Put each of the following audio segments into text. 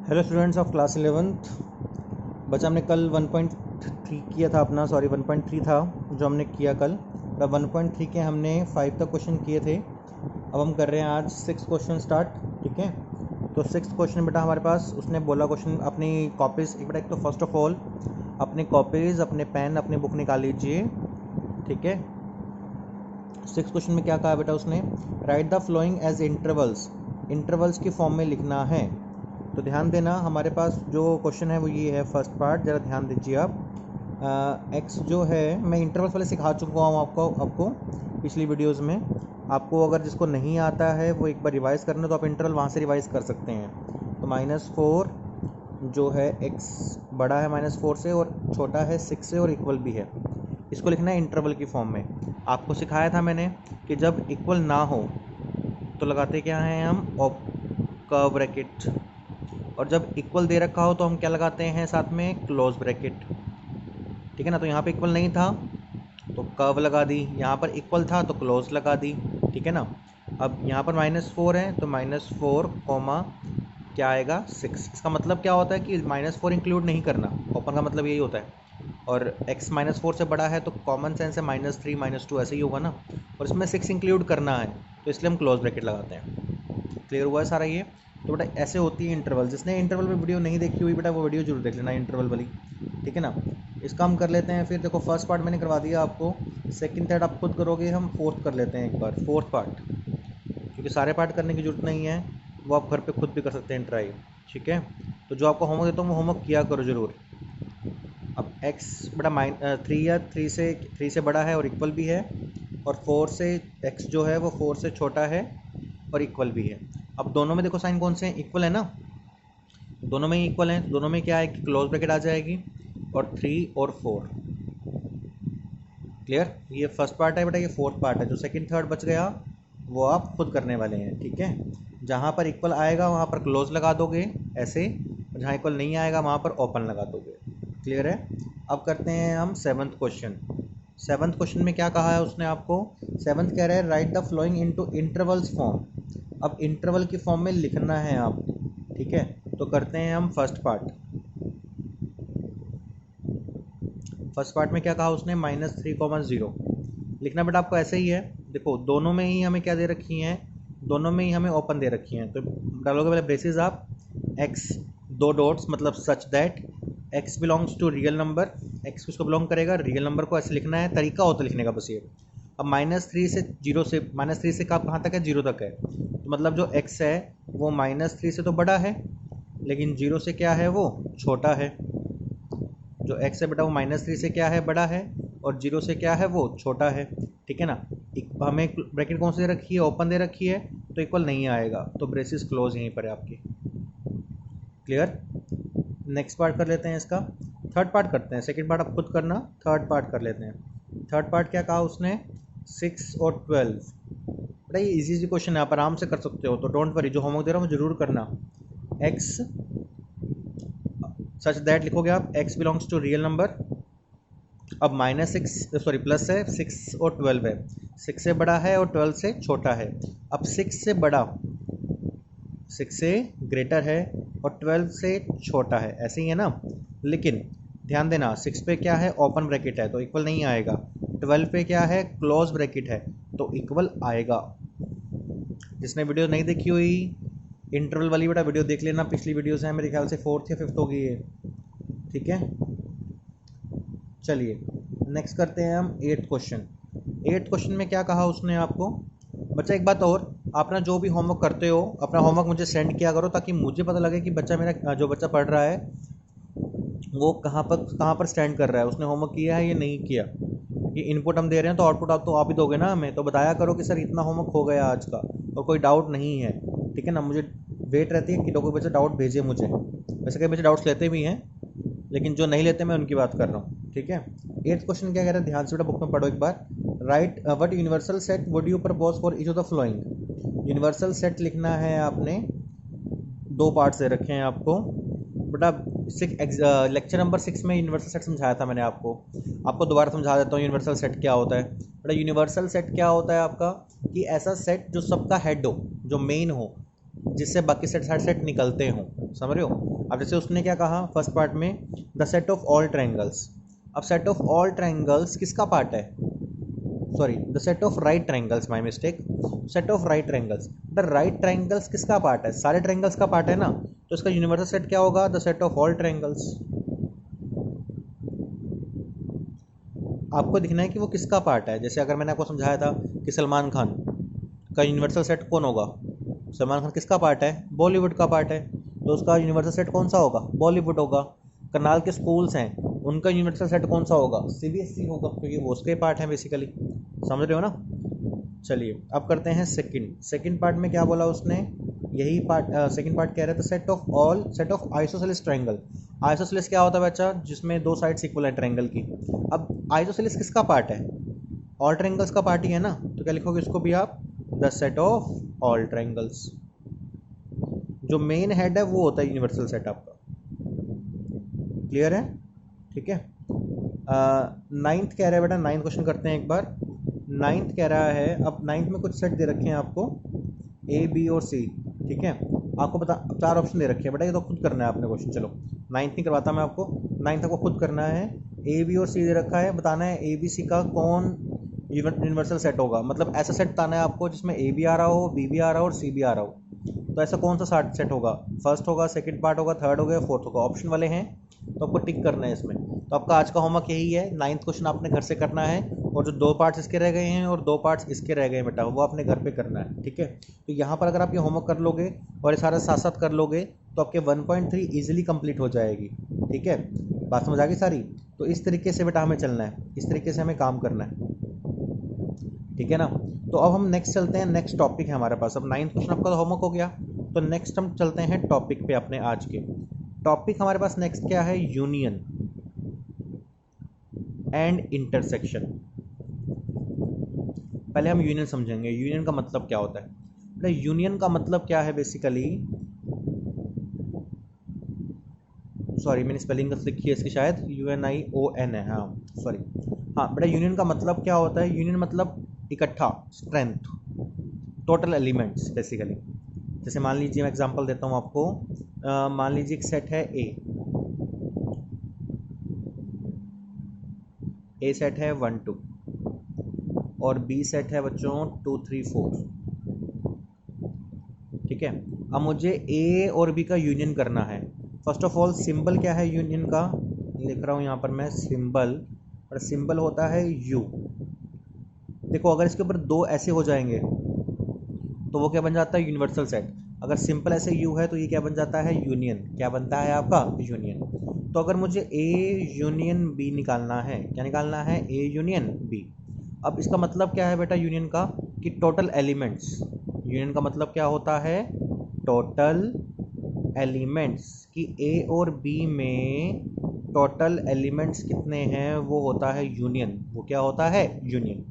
Hello students of class 11th। बच्चा हमने कल 1.3 किया था अपना 1.3 था जो हमने किया कल। अब 1.3 के हमने 5 तक क्वेश्चन किए थे। अब हम कर रहे हैं आज 6 क्वेश्चन स्टार्ट। ठीक है, तो 6 क्वेश्चन बेटा हमारे पास उसने बोला क्वेश्चन अपनी कॉपीज़ एक तो फर्स्ट ऑफ ऑल अपनी कॉपीज़ अपने पेन अपनी बुक निकाल लीजिए। ठीक है, 6 क्वेश्चन में क्या कहा बेटा उसने, write the following as intervals की फॉर्म में लिखना है। तो ध्यान देना, हमारे पास जो क्वेश्चन है वो ये है फर्स्ट पार्ट, ज़रा ध्यान दीजिए आप। एक्स जो है मैं इंटरवल्स वाले सिखा चुका हूँ आपको पिछली वीडियोस में। आपको अगर जिसको नहीं आता है वो एक बार रिवाइज़ करना, तो आप इंटरवल वहाँ से रिवाइज़ कर सकते हैं। तो -4 जो है एक्स बड़ा है -4 से और छोटा है 6 से और इक्वल भी है, इसको लिखना है इंटरवल की फॉर्म में। आपको सिखाया था मैंने कि जब इक्वल ना हो तो लगाते क्या हैं हम, कर्व ब्रैकेट, और जब इक्वल दे रखा हो तो हम क्या लगाते हैं साथ में, क्लोज ब्रैकेट। ठीक है ना, तो यहाँ पे इक्वल नहीं था तो कर्व लगा दी, यहाँ पर इक्वल था तो क्लोज लगा दी। ठीक है ना, अब यहाँ पर -4 है तो -4 कॉमा क्या आएगा 6। इसका मतलब क्या होता है कि -4 इंक्लूड नहीं करना, ओपन का मतलब यही होता है। और x -4 से बड़ा है तो कॉमन सेंस है -3 -2 ऐसे ही होगा ना, और इसमें 6 इंक्लूड करना है तो इसलिए हम क्लोज ब्रैकेट लगाते हैं। क्लियर हुआ है सारा ये। तो बेटा ऐसे होती है इंटरवल। जिसने इंटरवल में वीडियो नहीं देखी हुई बेटा वो वीडियो जरूर देख लेना इंटरवल वाली। ठीक है ना, इसका हम कर लेते हैं। फिर देखो फर्स्ट पार्ट मैंने करवा दिया आपको, सेकंड थर्ड आप खुद करोगे, हम फोर्थ कर लेते हैं एक बार फोर्थ पार्ट, क्योंकि सारे पार्ट करने की जरूरत नहीं है, वो आप घर पे खुद भी कर सकते हैं ट्राई। ठीक है, तो जो आपको होमवर्क देता हूँ वो होमवर्क किया करो जरूर। अब x बड़ा 3 या 3 से बड़ा है और इक्वल भी है, और 4 से x जो है वो 4 से छोटा है और इक्वल भी है। अब दोनों में देखो साइन कौन से हैं, इक्वल है ना, दोनों में ही इक्वल हैं, दोनों में क्या है कि क्लोज ब्रैकेट आ जाएगी, और 3 और 4। क्लियर, ये फर्स्ट पार्ट है बेटा, ये फोर्थ पार्ट है। जो सेकंड थर्ड बच गया वो आप खुद करने वाले हैं। ठीक है, जहाँ पर इक्वल आएगा वहाँ पर क्लोज लगा दोगे ऐसे, और जहाँ इक्वल नहीं आएगा वहाँ पर ओपन लगा दोगे। क्लियर है। अब करते हैं हम सेवन्थ क्वेश्चन। सेवन्थ क्वेश्चन में क्या कहा है उसने आपको, सेवन्थ कह रहा है right the flowing into intervals form. अब इंटरवल की फॉर्म में लिखना है आपको। ठीक है, तो करते हैं हम फर्स्ट पार्ट। फर्स्ट पार्ट में क्या कहा उसने, -3,0 लिखना बेटा आपको ऐसे ही है। देखो दोनों में ही हमें क्या दे रखी हैं, दोनों में ही हमें ओपन दे रखी हैं, तो डालोगे पहले ब्रेसेस आप, x 2 डॉट्स मतलब such that x belongs to real number, x किसको बिलोंग करेगा, रियल नंबर को। ऐसे लिखना है, तरीका होता है लिखने का बस ये। अब -3 से 0 से -3 से कहाँ तक है, 0 तक है, तो मतलब जो x है वो -3 से तो बड़ा है, लेकिन 0 से क्या है वो छोटा है। जो x है बेटा वो -3 से क्या है, बड़ा है, और 0 से क्या है वो छोटा है। ठीक है ना, हमें ब्रैकेट कौन सी दे रखी है, ओपन दे रखी है, तो इक्वल नहीं आएगा, तो ब्रेसिस क्लोज यहीं पर है आपकी। क्लियर। नेक्स्ट पार्ट कर लेते हैं इसका, थर्ड पार्ट करते हैं, सेकंड पार्ट आप खुद करना, थर्ड पार्ट कर लेते हैं। थर्ड पार्ट क्या कहा उसने, 6 और 12। बेटा ये इजी क्वेश्चन है, आप आराम से कर सकते हो, तो डोंट वरी, जो होमवर्क दे रहा हूँ जरूर करना। x सच दैट लिखोगे आप, x belongs to real number. अब प्लस है, 6 और 12 है, 6 से बड़ा है और 12 से छोटा है। अब 6 से बड़ा 6 से ग्रेटर है और 12 से छोटा है, ऐसे ही है ना। लेकिन ध्यान देना, 6 पे क्या है, ओपन ब्रैकेट है तो इक्वल नहीं आएगा, 12 पे क्या है, क्लोज ब्रैकेट है तो इक्वल आएगा। जिसने वीडियो नहीं देखी हुई इंटरवल वाली बेटा वीडियो देख लेना, पिछली वीडियो से है, मेरे ख्याल से 4th या 5th होगी ये। ठीक है, चलिए नेक्स्ट करते हैं हम 8th क्वेश्चन। 8th क्वेश्चन में क्या कहा उसने आपको, बच्चा एक बात और, आप ना जो भी होमवर्क करते हो अपना होमवर्क मुझे सेंड किया करो, ताकि मुझे पता लगे कि बच्चा मेरा जो बच्चा पढ़ रहा है वो कहाँ पर स्टैंड कर रहा है, उसने होमवर्क किया है या नहीं किया। ये इनपुट हम दे रहे हैं तो आउटपुट आप ही दोगे ना हमें, तो बताया करो कि सर इतना होमवर्क हो गया आज का और कोई डाउट नहीं है। ठीक है ना, मुझे वेट रहती है कि कोई बच्चा डाउट भेजे मुझे, वैसे कई बच्चे डाउट्स लेते भी हैं, लेकिन जो नहीं लेते मैं उनकी बात कर रहा हूँ। ठीक है, 8th क्वेश्चन क्या कह रहा है, ध्यान से बेटा बुक में पढ़ो एक बार। Right what universal set would you propose for each of the following. Universal set लिखना है आपने, 2 पार्ट से रखे हैं आपको बेटा। लेक्चर नंबर 6 में यूनिवर्सल सेट समझाया था मैंने आपको दोबारा समझा देता हूँ यूनिवर्सल सेट क्या होता है। बेटा यूनिवर्सल सेट क्या होता है आपका, कि ऐसा सेट जो सबका हेड हो, जो मेन हो, जिससे बाकी सेट निकलते हों। समझ रहे हो। अब जैसे उसने क्या कहा फर्स्ट पार्ट में, the set of all triangles. अब सेट ऑफ ऑल ट्रायंगल्स किसका पार्ट है, sorry the set of right triangles, my mistake, set of right triangles. The right triangles किसका पार्ट है, सारे ट्रायंगल्स का पार्ट है ना, तो इसका यूनिवर्सल सेट क्या होगा, the set of all triangles. आपको दिखना है कि वो किसका पार्ट है। जैसे अगर मैंने आपको समझाया था कि सलमान खान का यूनिवर्सल सेट कौन होगा, सलमान खान किसका पार्ट है, बॉलीवुड का पार्ट है, तो उसका यूनिवर्सल सेट कौन सा होगा, बॉलीवुड होगा। करनाल के स्कूल्स हैं, उनका यूनिवर्सल सेट कौन सा होगा, सीबीएसई होगा, क्योंकि वो उसके पार्ट हैं बेसिकली, समझ रहे हो ना। चलिए अब करते हैं सेकंड पार्ट में क्या बोला उसने, यही पार्ट सेकंड पार्ट कह रहा था set of all, set of isosceles triangle. Isosceles क्या होता है बच्चा, जिसमें दो साइड्स इक्वल है ट्रायंगल की। अब आइसोसेलेस किसका पार्ट है, ऑल ट्रायंगल्स का पार्ट ही है ना, तो क्या लिखोगे इसको भी आप, the set of all triangles. जो मेन हेड है वो होता है यूनिवर्सल सेट आपका, क्लियर है, ठीक है। नाइन्थ कह रहा है बेटा, नाइन्थ क्वेश्चन करते हैं एक बार। नाइन्थ कह रहा है, अब नाइन्थ में कुछ सेट दे रखे हैं आपको, ए बी और सी, ठीक है। आपको बता, चार ऑप्शन दे रखे हैं बेटा, ये तो खुद करना है आपने क्वेश्चन। चलो नाइन्थ नहीं करवाता मैं आपको, नाइन्थ आपको खुद करना है। ए बी और सी दे रखा है, बताना है ए बी सी का कौन यूनिवर्सल सेट होगा, मतलब ऐसा सेट बताना है आपको जिसमें ए भी आ रहा हो, बी भी आ रहा हो और सी भी आ रहा हो। तो ऐसा कौन सा सेट होगा, फर्स्ट होगा, सेकंड पार्ट होगा, थर्ड होगा, फोर्थ होगा, ऑप्शन वाले हैं, तो आपको टिक करना है इसमें। तो आपका आज का होमवर्क यही है, नाइन्थ क्वेश्चन आपने घर से करना है, और जो दो पार्ट्स इसके रह गए हैं और दो पार्ट्स इसके रह गए हैं बेटा, वो आपने घर पे करना है, ठीक है। तो यहाँ पर अगर आप ये होमवर्क कर लोगे और ये सारा साथ साथ कर लोगे तो आपके 1.3 ईजिली कंप्लीट हो जाएगी, ठीक है। बात समझ आ गई सारी। तो इस तरीके से बेटा हमें चलना है, इस तरीके से हमें काम करना है, ठीक है ना। तो अब हम नेक्स्ट चलते हैं, नेक्स्ट टॉपिक है हमारे पास। अब नाइन्थ क्वेश्चन आपका होमवर्क हो गया, तो नेक्स्ट हम चलते हैं टॉपिक पे अपने आज के। टॉपिक हमारे पास नेक्स्ट क्या है, यूनियन एंड इंटरसेक्शन। पहले हम यूनियन समझेंगे, यूनियन का मतलब क्या होता है। यूनियन का मतलब क्या है बेसिकली, सॉरी मैंने स्पेलिंग गलत लिखी है इसकी शायद, UNION है, हाँ सॉरी। हाँ बेटा, यूनियन का मतलब क्या होता है, यूनियन मतलब इकट्ठा, स्ट्रेंथ, टोटल एलिमेंट्स बेसिकली। जैसे मान लीजिए मैं एग्जांपल देता हूँ आपको, मान लीजिए एक सेट है ए सेट है 1 2 और बी सेट है बच्चों 2 3 4, ठीक है। अब मुझे ए और बी का यूनियन करना है। फर्स्ट ऑफ ऑल सिंबल क्या है यूनियन का, लिख रहा हूँ यहाँ पर मैं सिंबल, और सिंबल होता है यू। देखो अगर इसके ऊपर दो ऐसे हो जाएंगे तो वो क्या बन जाता है, यूनिवर्सल सेट। अगर सिंपल ऐसे यू है तो ये क्या बन जाता है, यूनियन। क्या बनता है आपका, यूनियन। तो अगर मुझे ए यूनियन बी निकालना है, क्या निकालना है, ए यूनियन बी। अब इसका मतलब क्या है बेटा यूनियन का, कि टोटल एलिमेंट्स, यूनियन का मतलब क्या होता है, टोटल एलिमेंट्स, कि ए और बी में टोटल एलिमेंट्स कितने हैं वो होता है यूनियन। वो क्या होता है, यूनियन।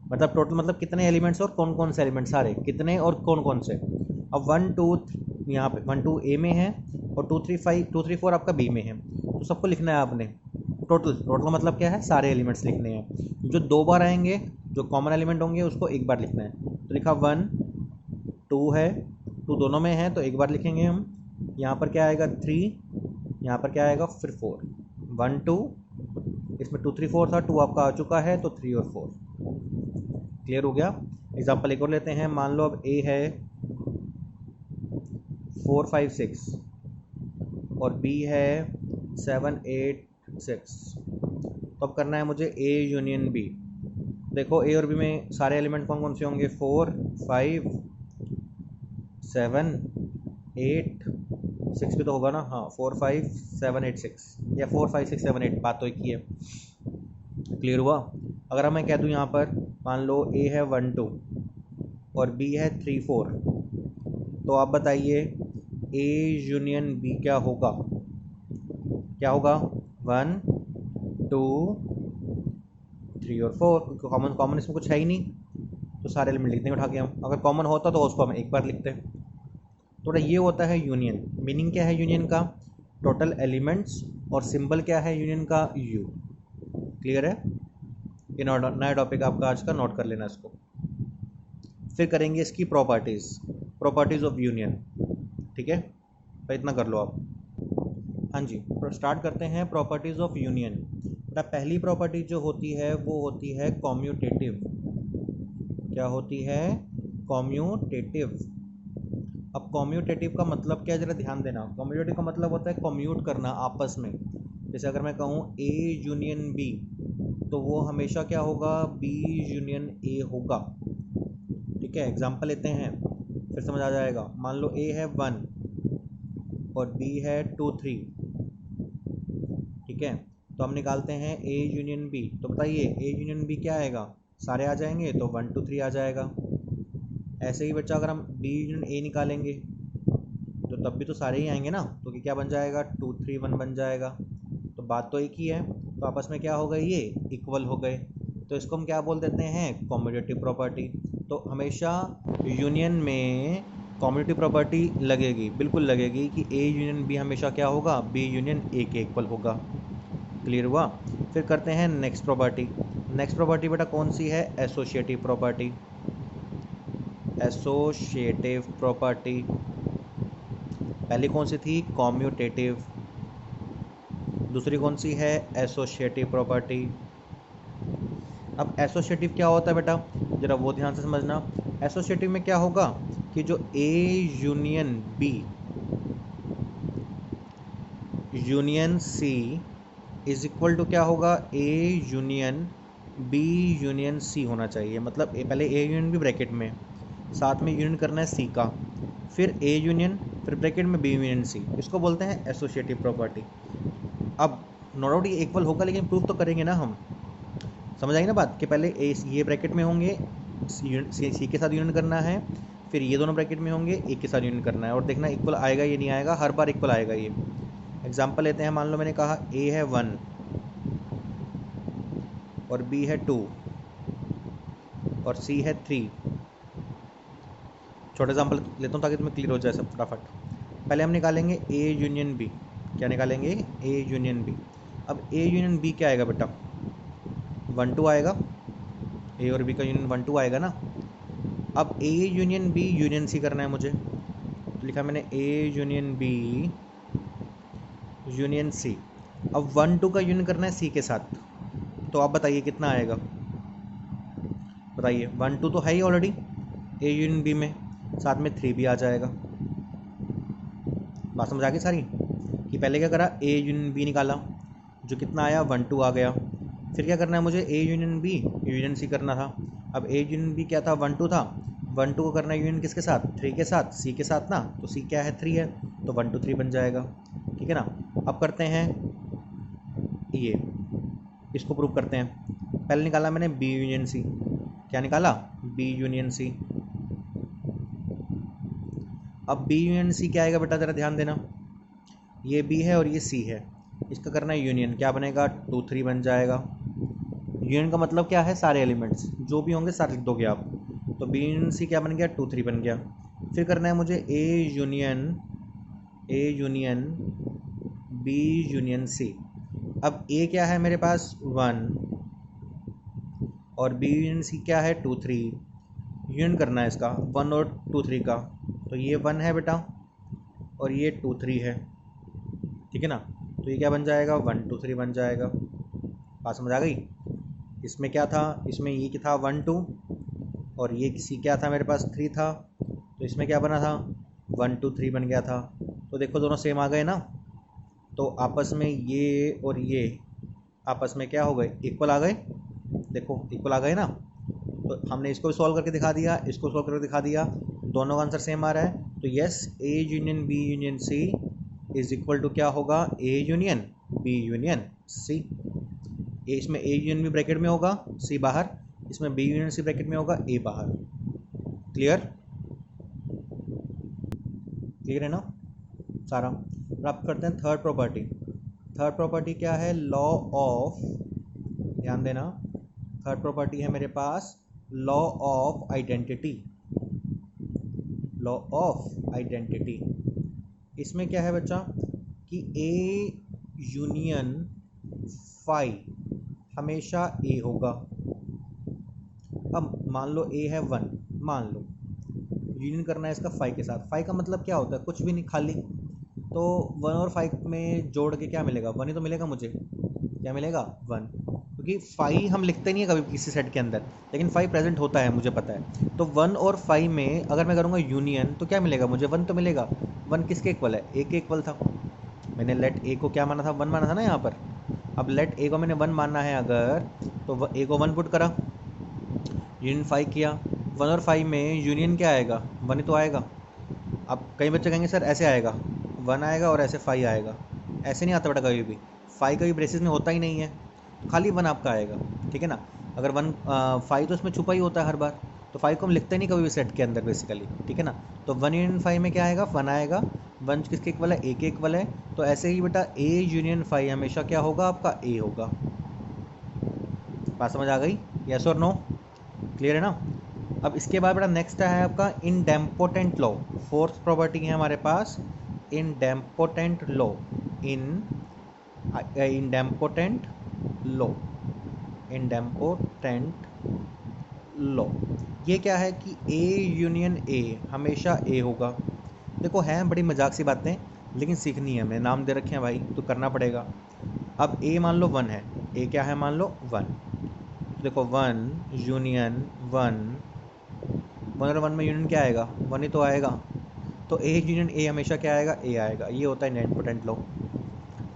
मतलब टोटल मतलब कितने एलिमेंट्स और कौन कौन से एलिमेंट्स, सारे कितने और कौन कौन से। अब 1 2 यहाँ पे 1 2 ए में है और 2 3 5 2 3 4 आपका बी में है, तो सबको लिखना है आपने टोटल मतलब क्या है, सारे एलिमेंट्स लिखने हैं। जो दो बार आएंगे, जो कॉमन एलिमेंट होंगे उसको एक बार लिखना है। तो लिखा 1 2 है, 2 दोनों में है तो एक बार लिखेंगे हम। यहाँ पर क्या आएगा 3, यहाँ पर क्या आएगा फिर 4, 1 2, इसमें 2 3 4 था, 2 आपका आ चुका है तो 3 और 4, क्लियर हो गया। एग्जाम्पल एक और लेते हैं, मान लो अब ए है 4 5 6 और बी है 7 8 6। तो अब करना है मुझे ए यूनियन बी। देखो ए और बी में सारे एलिमेंट कौन कौन से होंगे, 4 5 7 8 6 भी तो होगा ना, हाँ 4 5 7 8 6 या 4 5 6 7 8, बात तो एक ही है, क्लियर हुआ। अगर मैं कह दूँ यहाँ पर, मान लो ए है 1 2 और बी है 3 4, तो आप बताइए ए यूनियन बी क्या होगा, क्या होगा, 1 2 3 और 4। कॉमन इसमें कुछ है ही नहीं, तो सारे एलिमेंट लिख देंगे उठा के हम। अगर कॉमन होता तो उसको हम एक बार लिखते हैं। तो ये होता है यूनियन। मीनिंग क्या है यूनियन का, टोटल एलिमेंट्स, और सिंबल क्या है यूनियन का, यू। क्लियर है। ये नया टॉपिक आपका आज का, नोट कर लेना इसको। फिर करेंगे इसकी प्रॉपर्टीज़ ऑफ यूनियन, ठीक है। तो इतना कर लो आप। हाँ जी, स्टार्ट करते हैं प्रॉपर्टीज़ ऑफ यूनियन। बेटा पहली प्रॉपर्टी जो होती है वो होती है कॉम्यूटेटिव। क्या होती है? कॉम्यूटेटिव। अब कॉम्यूटेटिव का मतलब क्या है, जरा ध्यान देना। कॉम्यूटेटिव का मतलब होता है कॉम्यूट करना आपस में। जैसे अगर मैं कहूँ ए यूनियन बी, तो वो हमेशा क्या होगा? बी यूनियन ए होगा। ठीक है, एग्जांपल लेते हैं, फिर समझ आ जाएगा। मान लो ए है 1 और बी है 2 3। ठीक है, तो हम निकालते हैं ए यूनियन बी। तो बताइए ए यूनियन बी क्या आएगा? सारे आ जाएंगे तो 1 2 3 आ जाएगा। ऐसे ही बच्चा अगर हम बी यूनियन ए निकालेंगे तो तब भी तो सारे ही आएंगे ना, तो क्या बन जाएगा? 2 3 1 बन जाएगा। तो बात तो एक ही है, तो आपस में क्या हो गए? ये इक्वल हो गए। तो इसको हम क्या बोल देते हैं? Commutative property. तो हमेशा यूनियन में कॉम्यूटेटिव प्रॉपर्टी लगेगी, बिल्कुल लगेगी कि ए यूनियन बी हमेशा क्या होगा? बी यूनियन ए के इक्वल होगा। क्लियर हुआ? फिर करते हैं नेक्स्ट प्रॉपर्टी। नेक्स्ट प्रॉपर्टी बेटा कौन सी है? Associative property. एसोसिएटिव प्रॉपर्टी पहली कौन सी थी? कॉम्यूटेटिव। दूसरी कौन सी है? Associative property. अब एसोसिएटिव क्या होता है बेटा, जरा वो ध्यान से समझना। एसोसिएटिव में क्या होगा कि जो A union B union C is equal to क्या होगा? A union B union C होना चाहिए। मतलब पहले ए यूनियन बी ब्रैकेट में, साथ में यूनियन करना है सी का, फिर ए यूनियन, फिर ब्रैकेट में बी यूनियन सी। इसको बोलते हैं एसोसिएटिव प्रॉपर्टी। अब नो डाउट ये इक्वल होगा, लेकिन प्रूफ तो करेंगे ना हम। समझ आई ना बात, कि पहले ए ये ब्रैकेट में होंगे, सी के साथ यूनियन करना है, फिर ये दोनों ब्रैकेट में होंगे, ए के साथ यूनियन करना है, और देखना इक्वल आएगा ये नहीं आएगा। हर बार इक्वल आएगा ये। एग्जाम्पल लेते हैं, मान लो मैंने कहा ए है 1 और बी है 2 और सी है 3। छोटा एग्जाम्पल लेता हूँ ताकि तुम्हें क्लियर हो जाए सब फटाफट। पहले हम निकालेंगे ए यूनियन बी। क्या निकालेंगे? A union B. अब ए यूनियन बी क्या आएगा बेटा? 1 2 आएगा। ए और बी का यूनियन 1 2 आएगा ना। अब A union B union C करना है मुझे, तो लिखा मैंने A union B union C. अब 1 2 का यूनियन करना है सी के साथ, तो आप बताइए कितना आएगा? बताइए, 1 2 तो है ही ऑलरेडी ए यूनियन बी में, साथ में 3 भी आ जाएगा। बात समझ आ गई सारी? कि पहले क्या करा? ए यूनियन बी निकाला, जो कितना आया? 1 2 आ गया। फिर क्या करना है मुझे? A union B union C करना था। अब ए यूनियन बी क्या था? 1 2 था। 1 2 को करना है यूनियन किसके साथ? 3 के साथ, सी के साथ ना। तो सी क्या है? 3 है, तो 1 2 3 बन जाएगा। ठीक है ना। अब करते हैं ये, इसको प्रूव करते हैं। पहले निकाला मैंने बी यूनियन सी। क्या निकाला? B union C. अब बी यूनियन सी क्या आएगा बेटा, ज़रा ध्यान देना। ये बी है और ये सी है, इसका करना है यूनियन। क्या बनेगा? 2 3 बन जाएगा। यूनियन का मतलब क्या है? सारे एलिमेंट्स जो भी होंगे सारे लिख दोगे आप। तो बी यूनियन सी क्या बन गया? 2 3 बन गया। फिर करना है मुझे A union B union C. अब ए क्या है मेरे पास? 1 और बी यूनियन सी क्या है? 2 3। यूनियन करना है इसका 1 और 2 3 का, तो ये 1 है बेटा और ये 2 3 है। ठीक है ना। तो ये क्या बन जाएगा? 1 2 3 बन जाएगा। बात समझ आ गई? इसमें क्या था? इसमें ये क्या था? 1 2, और ये किसी क्या था मेरे पास? 3 था। तो इसमें क्या बना था? 1 2 3 बन गया था। तो देखो दोनों सेम आ गए ना। तो आपस में ये और ये आपस में क्या हो गए? इक्वल आ गए। देखो इक्वल आ गए ना। तो हमने इसको सॉल्व करके दिखा दिया, इसको सॉल्व करके दिखा दिया, दोनों का आंसर सेम आ रहा है। तो yes, A union B union C is equal to क्या होगा? A union B union C. A इसमें ए यूनियन बी ब्रैकेट में होगा, सी बाहर। इसमें बी यूनियन सी ब्रैकेट में होगा, ए बाहर। क्लियर? क्लियर है ना सारा? प्राप्त करते हैं थर्ड प्रॉपर्टी। थर्ड प्रॉपर्टी क्या है? लॉ ऑफ, ध्यान देना, थर्ड प्रॉपर्टी है मेरे पास law of identity. Law of identity, इसमें क्या है बच्चा कि ए यूनियन फाई हमेशा ए होगा। अब मान लो ए है 1, मान लो यूनियन करना है इसका फाई के साथ। फाई का मतलब क्या होता है? कुछ भी नहीं, खाली। तो 1 और 5 में जोड़ के क्या मिलेगा, 1 ही तो मिलेगा मुझे। क्या मिलेगा, 1, क्योंकि 5 हम लिखते नहीं है कभी किसी सेट के अंदर, लेकिन 5 प्रेजेंट होता है मुझे पता है। तो 1 और 5 में अगर मैं करूँगा यूनियन तो क्या मिलेगा मुझे, 1 तो मिलेगा। 1 किसके इक्वल है, ए के इक्वल था। मैंने लेट ए को क्या माना था, 1 माना था ना यहाँ पर। अब लेट ए को मैंने 1 मानना है अगर, तो ए को 1 पुट करा, यूनियन 5 किया। 1 और 5 में यूनियन क्या आएगा, 1 ही तो आएगा। अब कई बच्चे कहेंगे सर ऐसे आएगा, 1 आएगा और ऐसे 5 आएगा। ऐसे नहीं आता बेटा कभी भी, 5 कभी ब्रेसेस में होता ही नहीं है, खाली 1 आपका आएगा, ठीक है ना। अगर 5 तो इसमें छुपा ही होता है हर बार, तो 5 को हम लिखते नहीं कभी भी सेट के अंदर बेसिकली, ठीक है ना। तो 1 यूनियन 5 में क्या आएगा, 1 आएगा। 1 किसके इक्वल है, ए के इक्वल है। तो ऐसे ही बेटा ए यूनियन 5 हमेशा क्या होगा, आपका ए होगा। बात समझ आ गई, यस और नो, क्लियर है ना। अब इसके बाद बेटा नेक्स्ट है आपका इनडेम्पोटेंट लॉ। फोर्थ प्रॉपर्टी है हमारे पास idempotent law. Idempotent law, idempotent law. ये क्या है कि ए यूनियन ए हमेशा ए होगा। देखो हैं बड़ी मजाक सी बातें, लेकिन सीखनी है, हमें नाम दे रखे हैं भाई तो करना पड़ेगा। अब ए मान लो 1 है, ए क्या है मान लो 1। देखो 1 यूनियन 1, 1 और 1 में यूनियन क्या आएगा, 1 ही तो आएगा। तो ए यूनियन ए हमेशा क्या आएगा, ए आएगा। ये होता है इनडेम्पोटेंट लॉ।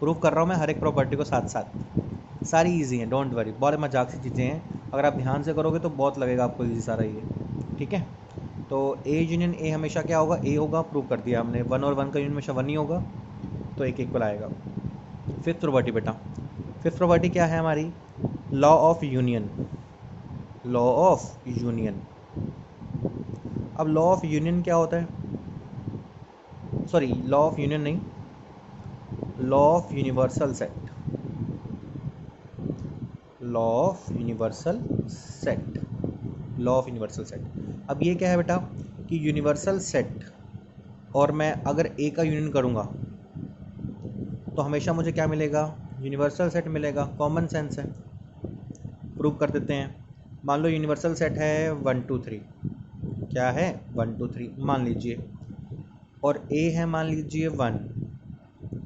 प्रूव कर रहा हूँ मैं हर एक प्रॉपर्टी को साथ साथ, सारी इजी हैं, डोंट वरी, बहुत मजाक सी चीज़ें हैं, अगर आप ध्यान से करोगे तो बहुत लगेगा आपको इजी सारा ये, ठीक है। तो ए यूनियन ए हमेशा क्या होगा, ए होगा, प्रूव कर दिया हमने। 1 और 1 का यूनियन हमेशा 1 ही होगा, तो एक इक्वल आएगा। फिफ्थ प्रॉपर्टी बेटा, फिफ्थ प्रॉपर्टी क्या है हमारी, law of union. Law of union. अब लॉ ऑफ यूनियन क्या होता है, सॉरी लॉ ऑफ यूनियन नहीं, law of universal set. Law of universal set, law of universal set. अब ये क्या है बेटा कि यूनिवर्सल सेट, और मैं अगर ए का यूनियन करूँगा तो हमेशा मुझे क्या मिलेगा, यूनिवर्सल सेट मिलेगा। कॉमन सेंस है, प्रूव कर देते हैं। मान लो यूनिवर्सल सेट है 1 2 3, क्या है 1 2 3 मान लीजिए, और ए है मान लीजिए 1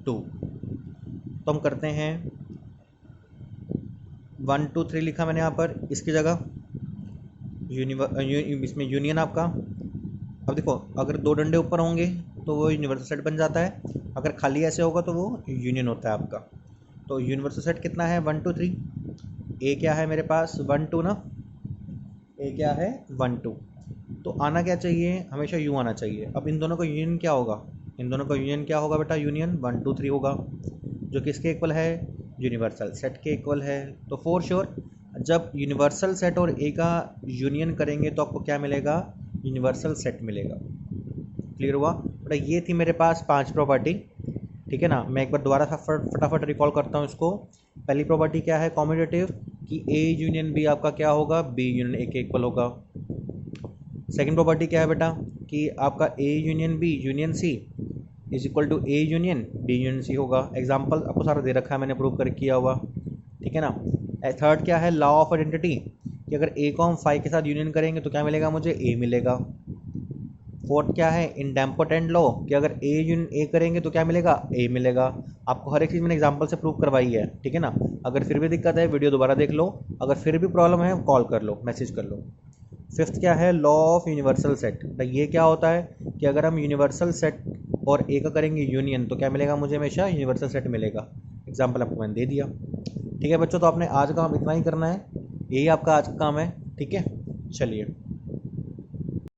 2। तो हम करते हैं 1 2 3 लिखा मैंने यहाँ पर, इसकी जगह इसमें यूनियन आपका। अब देखो अगर 2 डंडे ऊपर होंगे तो वो यूनिवर्सल सेट बन जाता है, अगर खाली ऐसे होगा तो वो यूनियन होता है आपका। तो यूनिवर्सल सेट कितना है 1 2 3, ए क्या है मेरे पास 1 2 ना, ए क्या है 1 2, तो आना क्या चाहिए, हमेशा यू आना चाहिए। अब इन दोनों का यूनियन क्या होगा, इन दोनों का यूनियन क्या होगा बेटा, यूनियन 1 2 3 होगा, जो किसके इक्वल है, यूनिवर्सल सेट के इक्वल है। तो फॉर श्योर जब यूनिवर्सल सेट और ए का यूनियन करेंगे तो आपको क्या मिलेगा, यूनिवर्सल सेट मिलेगा। क्लियर हुआ बेटा, ये थी मेरे पास 5 प्रॉपर्टी, ठीक है ना। मैं एक बार दोबारा फटाफट रिकॉल करता हूँ इसको। पहली प्रॉपर्टी क्या है, कॉम्यूटेटिव, कि ए यूनियन बी आपका क्या होगा, बी यूनियन ए के इक्वल होगा। सेकंड प्रॉपर्टी क्या है बेटा, कि आपका A union B union C is equal to A union B union C होगा। एग्जाम्पल आपको सारा दे रखा है, मैंने प्रूव कर किया हुआ, ठीक है ना। थर्ड क्या है, लॉ ऑफ आइडेंटिटी, कि अगर ए को हम 5 के साथ यूनियन करेंगे तो क्या मिलेगा मुझे, ए मिलेगा। फोर्थ क्या है, इनडेम्पोटेंट लॉ, कि अगर ए यूनियन ए करेंगे तो क्या मिलेगा, ए मिलेगा। आपको हर एक चीज़ मैंने एग्जांपल से प्रूव करवाई है, ठीक है ना। अगर फिर भी दिक्कत है वीडियो दोबारा देख लो, अगर फिर भी प्रॉब्लम है कॉल कर लो, मैसेज कर लो। फिफ्थ क्या है, लॉ ऑफ यूनिवर्सल सेट। तो ये क्या होता है कि अगर हम यूनिवर्सल सेट और ए का करेंगे यूनियन तो क्या मिलेगा मुझे, हमेशा यूनिवर्सल सेट मिलेगा। एग्जाम्पल आपको मैंने दे दिया, ठीक है बच्चों। तो आपने आज का काम इतना ही करना है, यही आपका आज का काम है, ठीक है। चलिए।